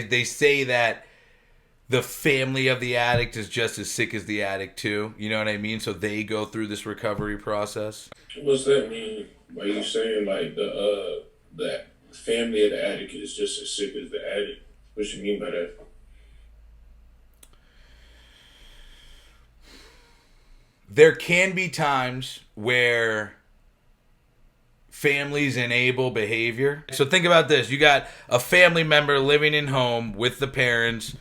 They say that the family of the addict is just as sick as the addict too. You know what I mean? So they go through this recovery process. What's that mean? Are you saying like the family of the addict is just as sick as the addict? What you mean by that? There can be times where families enable behavior. So think about this. You got a family member living in home with the parents,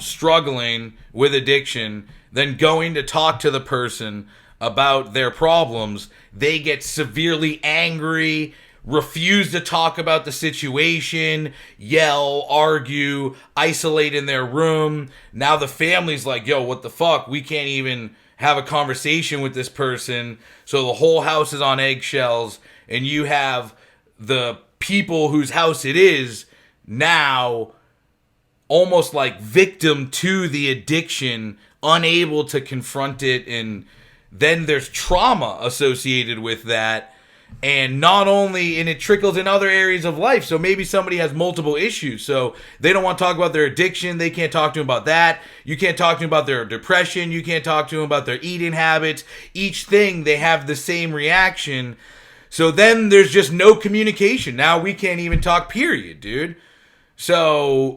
struggling with addiction, then going to talk to the person about their problems. They get severely angry, refuse to talk about the situation, yell, argue, isolate in their room. Now the family's like, yo, what the fuck? We can't even have a conversation with this person. So the whole house is on eggshells, and you have the people whose house it is now almost like victim to the addiction, unable to confront it, and then there's trauma associated with that. And not only, and it trickles in other areas of life. So maybe somebody has multiple issues. So they don't want to talk about their addiction. They can't talk to them about that. You can't talk to them about their depression. You can't talk to them about their eating habits. Each thing, they have the same reaction. So then there's just no communication. Now we can't even talk, period, dude. So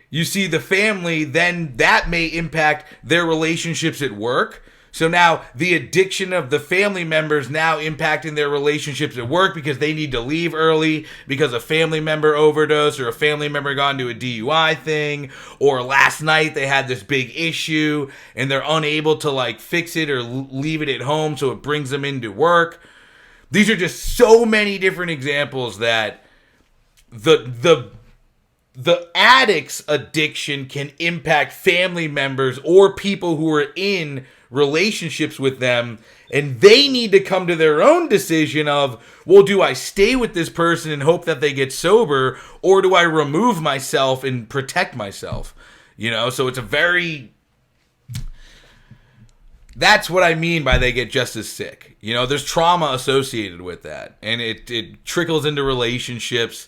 you see the family, then that may impact their relationships at work. So now the addiction of the family members now impacting their relationships at work because they need to leave early because a family member overdosed or a family member got into a DUI thing, or last night they had this big issue and they're unable to like fix it or leave it at home, so it brings them into work. These are just so many different examples that the addict's addiction can impact family members or people who are in relationships with them, and they need to come to their own decision of, well, do I stay with this person and hope that they get sober, or do I remove myself and protect myself? You know, so it's a very... That's what I mean by they get just as sick. You know, there's trauma associated with that, and it trickles into relationships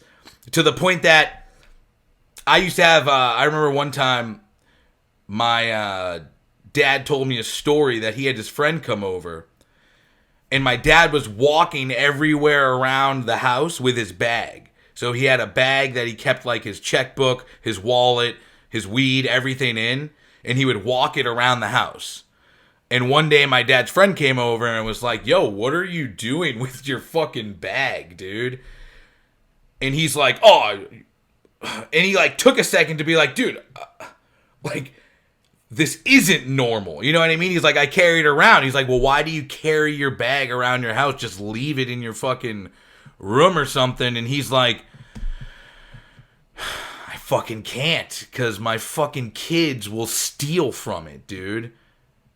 to the point that I used to have, I remember one time my dad told me a story that he had his friend come over, and my dad was walking everywhere around the house with his bag. So he had a bag that he kept like his checkbook, his wallet, his weed, everything in, and he would walk it around the house. And one day my dad's friend came over and was like, yo, what are you doing with your fucking bag, dude? And he's like, oh, and he like took a second to be like, dude, like, this isn't normal. You know what I mean? He's like, I carry it around. He's like, well, why do you carry your bag around your house? Just leave it in your fucking room or something. And he's like, I fucking can't, because my fucking kids will steal from it, dude.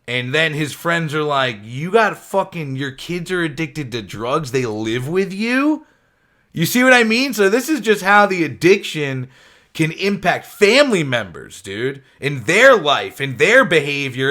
And then his friends are like, you got fucking, your kids are addicted to drugs. They live with you? You see what I mean? So this is just how the addiction can impact family members, dude, in their life, in their behavior.